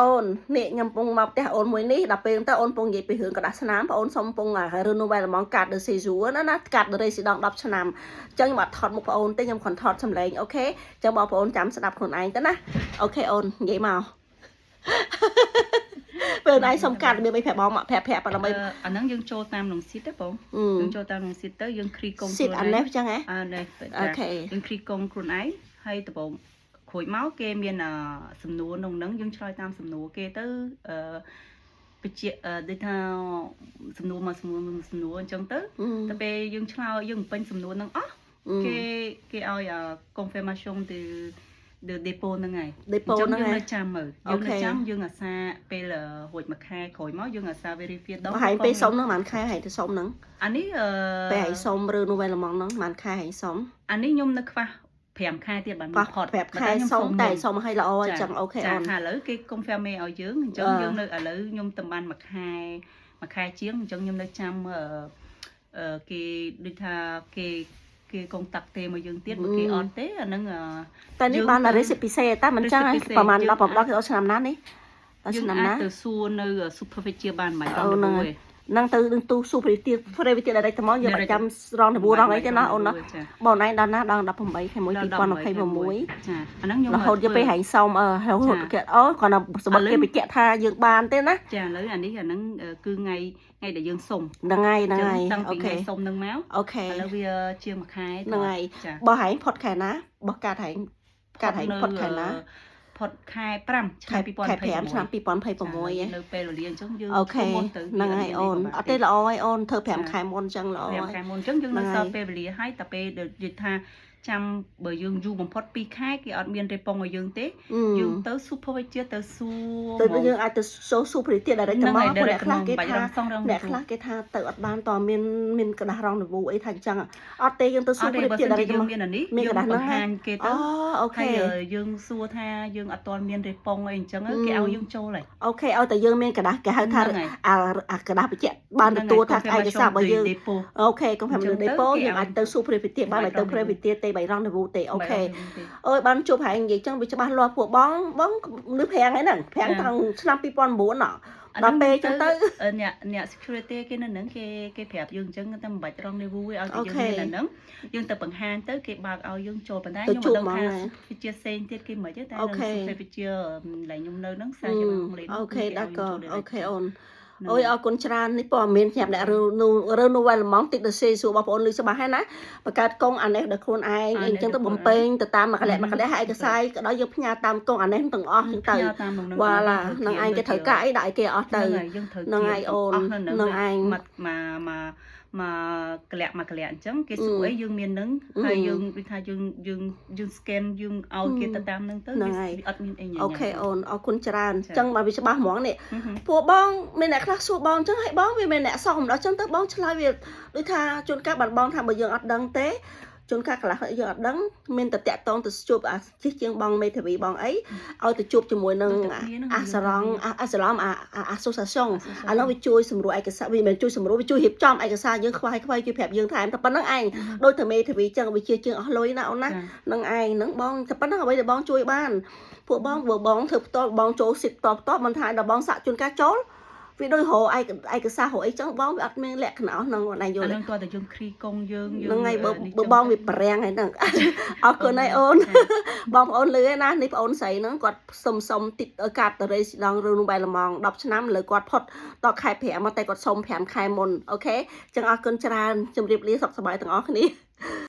អូននេះខ្ញុំពងមកផ្ទះអូនមួយនេះដល់ពេលទៅអូនពងនិយាយពីរឿងกระดาษស្នាមបងអូនសុំពងរឿងនោះវ៉ែលម៉ងកាត់ដល់សេស៊ូណាកាត់ដល់រេស៊ីដង10ឆ្នាំអញ្ចឹងខ្ញុំអត់ថតមុខបងអូនទេខ្ញុំគ្រាន់ថតសម្លេងអូខេអញ្ចឹងបងប្អូនចាំស្ដាប់ខ្លួនឯងទៅណាអូខេអូននិយាយមកពេលឯងសុំកាត់របៀបអីប្រាប់បងមកប្រាប់ប៉ុណ្ណឹងអាហ្នឹងយើងចូលតាមក្នុងស៊ីតទេបងយើងចូលតាមក្នុងស៊ីតទៅយើងគ្រីកុងស៊ីតអានេះអញ្ចឹងហ៎នេះអូខេយើងគ្រីកុងខ្លួនឯងហើយដំបូងគ្រួយមកគេមានសំណួរក្នុងហ្នឹងយើងឆ្លើយតាមសំណួរគេទៅបជាដូចថាសំណួរមកសំណួរអញ្ចឹងទៅតែពេលយើងឆ្លើយយើងពេញសំណួរហ្នឹងអស់គេឲ្យ confirmation ទៅ depot ហ្នឹងហើយ depot ហ្នឹងហើយចាំមើលយើងនៅចាំយើងអាសាពេលរួចមួយខែក្រោយមកយើងអាសា verify ដល់ហើយពេលសុំហ្នឹងប៉ុន្មានខែហើយទៅសុំហ្នឹងអានេះពេលឲ្យសុំឬនៅវេលម៉ងហ្នឹងប៉ុន្មានខែឲ្យសុំអានេះខ្ញុំនៅខ្វះ5ខែទៀតបានផត5ខែសុំតែសុំឲ្យល្អអញ្ចឹងអូខេអូនចាឥឡូវគេ confirm ឲ្យយើងអញ្ចឹងយើងនៅឥឡូវខ្ញុំតំបានមួយខែជាងអញ្ចឹងខ្ញុំនៅចាំគេដូចថាគេកុងតាក់ទេមកយើងទៀតមកគេអត់ទេអាហ្នឹងតែនេះបានរេស៊ីពិសេសតែមិនចឹងប្រហែល10ឆ្នាំណានេះដល់ឆ្នាំណាទៅសួរនៅ supervisor បានមិនអូនហ្នឹងទៅនឹងទូ supervisor direct ហ្មងយើងប្រចាំរង9រងអីទេណាអូនណាបងឯងដល់ណាដល់18ខែ1 2026ចាអាហ្នឹងខ្ញុំរហូតយកពេលហែងសុំរហូតគេអូគាត់ណាសម្បត្តិគេបញ្ជាក់ថាយើងបានទេណាចាឥឡូវអានេះអាហ្នឹងគឺថ្ងៃដែលយើងសុំហ្នឹងហើយអូខេសុំនឹងមកអូខេឥឡូវវាជាមួយខែហ្នឹងហើយបើហែងផុតខែណាបើកាត់ហែងផុតខែណាផុតខែ5ឆ្នាំ2025ឆ្នាំ2026នៅពេលវេលាអញ្ចឹងយើងមុនទៅហ្នឹងហើយអូនអត់ទេល្អហើយអូនធ្វើ5ខែមុនអញ្ចឹងល្អ5ខែមុនអញ្ចឹងយើងនៅសល់ពេលវេលាហើយតែពេលនិយាយថាចាំបើយើងយូរបំផុត2ខែគេអត់មានរេប៉ុងឲ្យយើងទេយើងទៅ supervisor ទៅសួរទៅយើងអាចទៅ supervisor direct ទៅមកអ្នកខ្លះគេថាទៅអត់បានតមានกระดาษរងរវូអីថាអញ្ចឹងអត់ទេយើងទៅ supervisor direct យើងមានអានេះមានកระดาษហ្នឹងបង្ហាញគេទៅអូខេយើងសួរថាយើងអត់ទាន់មានរេប៉ុងអីអញ្ចឹងគេឲ្យយើងចូលហើយអូខេឲ្យតែយើងមានកระดาษគេហៅថាអាกระดาษបញ្ជាក់បានទទួលថាឯកសាររបស់យើងអូខេកុំថាលើ depot យើងអាចទៅ supervisor បានឲ្យទៅ supervisor ទេបីរងរវូទេអូខេអើយបានជួបហែងនិយាយចឹងវាច្បាស់លាស់ពួកបងនៅប្រាំងហ្នឹងប្រាំងតាំងឆ្នាំ2009ដល់ពេលចឹងទៅអ្នក security គេនៅហ្នឹងគេប្រាប់យើងអញ្ចឹងតែមិនបាច់រង review ឲ្យតែយើងមាននៅហ្នឹងយើងទៅបង្ហាញទៅគេបើកឲ្យយើងចូលប៉ុន្តែខ្ញុំមិនដឹងថាវិជាផ្សេងទៀតគេមិនទេតែនៅវិជាឡើងខ្ញុំនៅហ្នឹងសារជាមកលេងអូខេដល់ក៏អូខេអូនអូយអរគុណច្រើននេះព័ត៌មានខ្ញុំអ្នករើនូវែលម៉ងតិចទៅសេសួរបងប្អូនលឺច្បាស់ហើយណាបង្កើតកងអានេះដល់ខ្លួនឯងអីចឹងទៅបំពេញទៅតាមមកលក្ខណៈឯកសារក៏ដល់យើងផ្ញើតាមកងអានេះទាំងអស់ចឹងទៅវ៉ាឡានឹងឯងគេត្រូវការអីដាក់ឲ្យគេអស់ទៅនឹងឯងអូននឹងឯងមកកលាក់អញ្ចឹងគេសួរអីយើងមាននឹងហើយយើងដូចថាយើង scan យើងឲ្យគេទៅតាមនឹងទៅវាអត់មានអីញ៉ាំអូខេអូនអរគុណច្រើនអញ្ចឹងបើវាច្បាស់ហ្មងនេះពួកបងមានអ្នកខ្លះសួរបងអញ្ចឹងហើយបងវាមានអ្នកសោះម្ដងអញ្ចឹងទៅបងឆ្លើយវាដូចថាជួនកាលបានបងថាបើយើងអត់ដឹងទេជួនកាលកន្លះយើងអត់ដឹងមានតែតាក់តងទៅជួបជិះជាងបងមេធាវីបងអីឲ្យទៅជួបជាមួយនឹងអាសឡំassociation ឥឡូវវាជួយសម្រួលឯកសារវាមិនជួយសម្រួលវាជួយរៀបចំឯកសារយើងខ្វះជួយប្រាប់យើងថែមតែប៉ុណ្្នឹងឯងដូចតែមេធាវីចឹងវាជាជាងអស់លុយណាអូនណានឹងឯងនឹងបងតែប៉ុណ្្នឹងអ្វីដែលបងជួយបានពួកបងបើបងធ្វើផ្ទាល់បងចូលសិទ្ធផ្ទាល់មិនថាដល់បងសាក់ជួនកាលចូលវាដូចរកឯកសាររកអីចឹងបងវាអត់មានលក្ខណៈហ្នឹងណាយល់ហ្នឹងតើតែយើងគ្រីកុងយើងហ្នឹងហើយបើបងវាបរាំងហើយហ្នឹងអរគុណហើយអូនបងប្អូនលឺឯណានេះបងអូនស្រីហ្នឹងគាត់សុំតិចកាត់តរេស៊ីដងរឿងបែលម៉ង10ឆ្នាំលើគាត់ផុតតខែ5មកតែគាត់សុំ5ខែមុនអូខេចឹងអរគុណច្រើនជម្រាបលាសុខសប្បាយទាំងអស់គ្នា